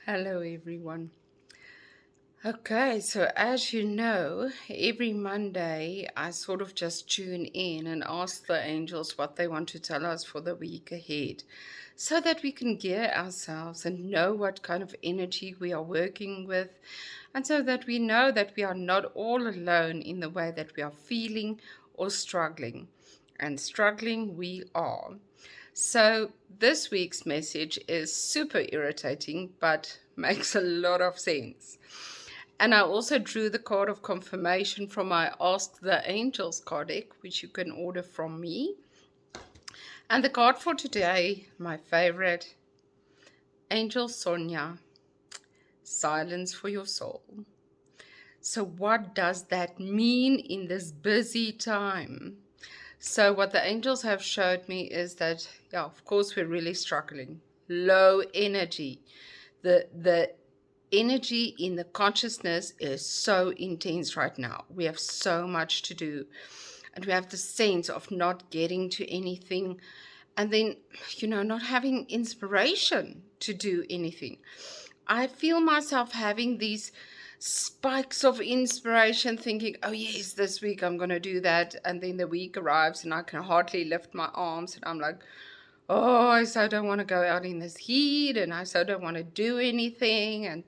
Hello, everyone. Okay, so as you know, every Monday I sort of just tune in and ask the angels what they want to tell us for the week ahead so that we can gear ourselves and know what kind of energy we are working with, and so that we know that we are not all alone in the way that we are feeling or struggling. And struggling we are. So, this week's message is super irritating, but makes a lot of sense. And I also drew the card of confirmation from my Ask the Angels card deck, which you can order from me. And the card for today, my favorite, Angel Sonia, Silence for Your Soul. So, what does that mean in this busy time? So what the angels have showed me is that, yeah, of course we're really struggling. Low energy. The energy in the consciousness is so intense right now. We have so much to do. And we have the sense of not getting to anything. And then, not having inspiration to do anything. I feel myself having these spikes of inspiration, thinking, oh, yes, this week I'm going to do that. And then the week arrives and I can hardly lift my arms. And I'm like, oh, I so don't want to go out in this heat. And I so don't want to do anything. And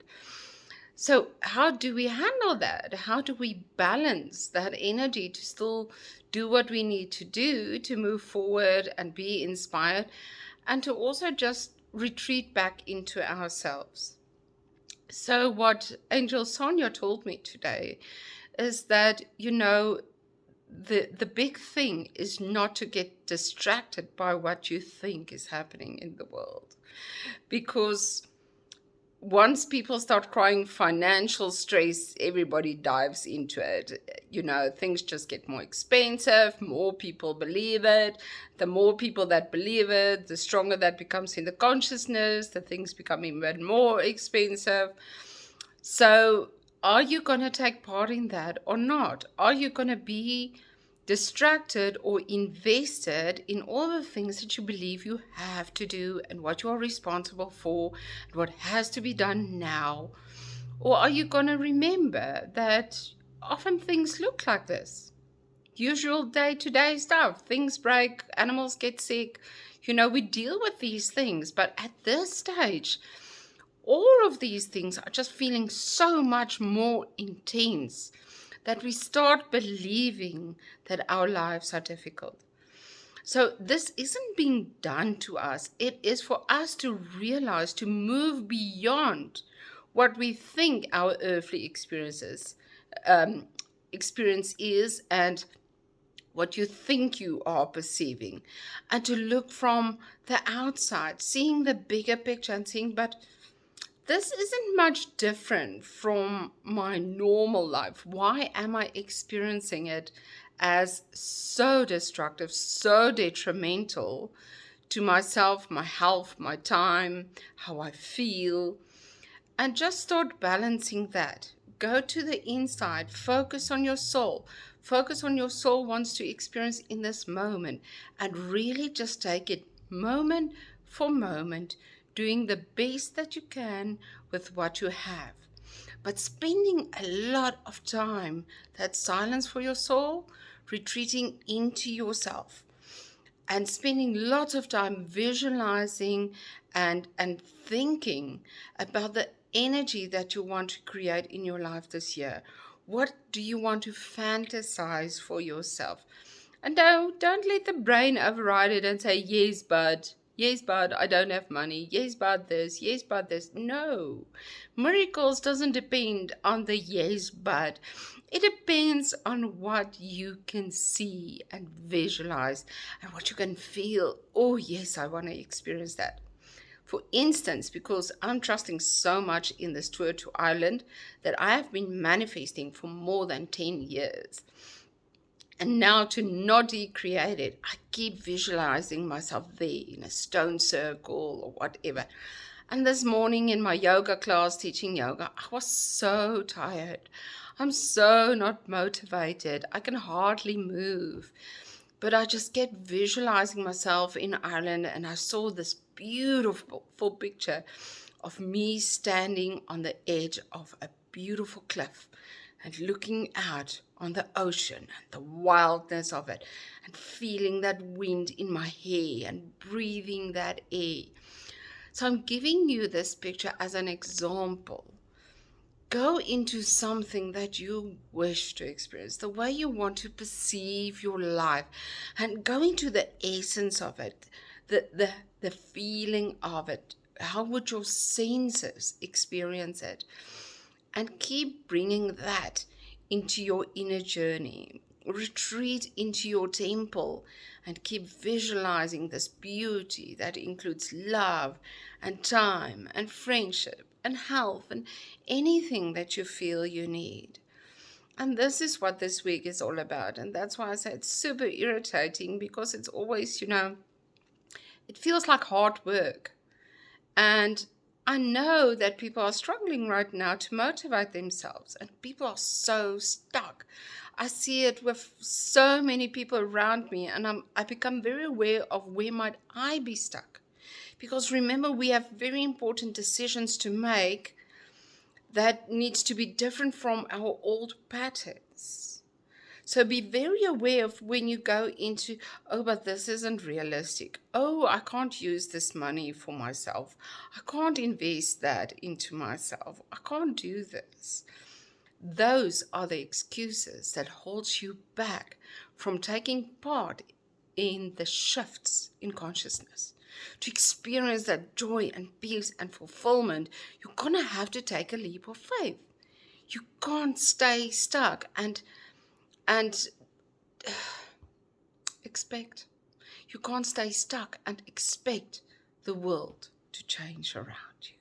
so, how do we handle that? How do we balance that energy to still do what we need to do to move forward and be inspired, and to also just retreat back into ourselves? So, what Angel Sonia told me today is that, the big thing is not to get distracted by what you think is happening in the world. Because once people start crying financial stress, everybody dives into it. Things just get more expensive, more people believe it. The more people that believe it, the stronger that becomes in the consciousness, the things become even more expensive. So, are you going to take part in that or not? Are you going to be distracted or invested in all the things that you believe you have to do and what you are responsible for and what has to be done now? Or are you going to remember that often things look like this? Usual day-to-day stuff. Things break, animals get sick. We deal with these things, but at this stage, all of these things are just feeling so much more intense that we start believing that our lives are difficult. So this isn't being done to us. It is for us to realize, to move beyond what we think our earthly experience is, and what you think you are perceiving, and to look from the outside, seeing the bigger picture and seeing, but this isn't much different from my normal life. Why am I experiencing it as so destructive, so detrimental to myself, my health, my time, how I feel? And just start balancing that. Go to the inside, focus on your soul. Focus on your soul wants to experience in this moment, and really just take it moment for moment, doing the best that you can with what you have. But spending a lot of time, that silence for your soul, retreating into yourself, and spending lots of time visualizing and thinking about the energy that you want to create in your life this year. What do you want to fantasize for yourself? And don't let the brain override it and say, yes, but I don't have money. Yes, but this. Yes, but this. No. Miracles doesn't depend on the yes, but. It depends on what you can see and visualize and what you can feel. Oh, yes, I want to experience that. For instance, because I'm trusting so much in this tour to Ireland that I have been manifesting for more than 10 years. And now to not recreate it, I keep visualizing myself there in a stone circle or whatever. And this morning in my yoga class teaching yoga, I was so tired. I'm so not motivated. I can hardly move. But I just kept visualizing myself in Ireland, and I saw this beautiful picture of me standing on the edge of a beautiful cliff and looking out on the ocean and the wildness of it and feeling that wind in my hair and breathing that air. So I'm giving you this picture as an example. Go into something that you wish to experience, the way you want to perceive your life, and go into the essence of it, the feeling of it. How would your senses experience it? And keep bringing that into your inner journey. Retreat into your temple and keep visualizing this beauty that includes love and time and friendship and health and anything that you feel you need. And this is what this week is all about. And that's why I say it's super irritating, because it's always, it feels like hard work. And I know that people are struggling right now to motivate themselves, and people are so stuck. I see it with so many people around me, and I become very aware of where might I be stuck. Because remember, we have very important decisions to make that needs to be different from our old patterns. So be very aware of when you go into, oh, but this isn't realistic. Oh, I can't use this money for myself. I can't invest that into myself. I can't do this. Those are the excuses that holds you back from taking part in the shifts in consciousness. To experience that joy and peace and fulfillment, you're going to have to take a leap of faith. You can't stay stuck and expect. You can't stay stuck and expect the world to change around you.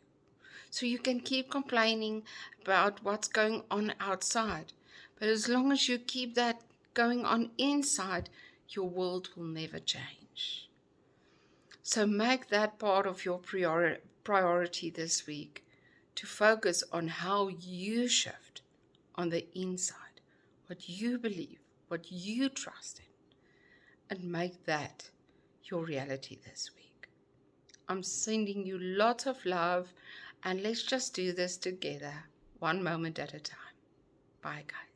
So you can keep complaining about what's going on outside, but as long as you keep that going on inside, your world will never change. So make that part of your priority this week, to focus on how you shift on the inside, what you believe, what you trust in, and make that your reality this week. I'm sending you lots of love, and let's just do this together, one moment at a time. Bye, guys.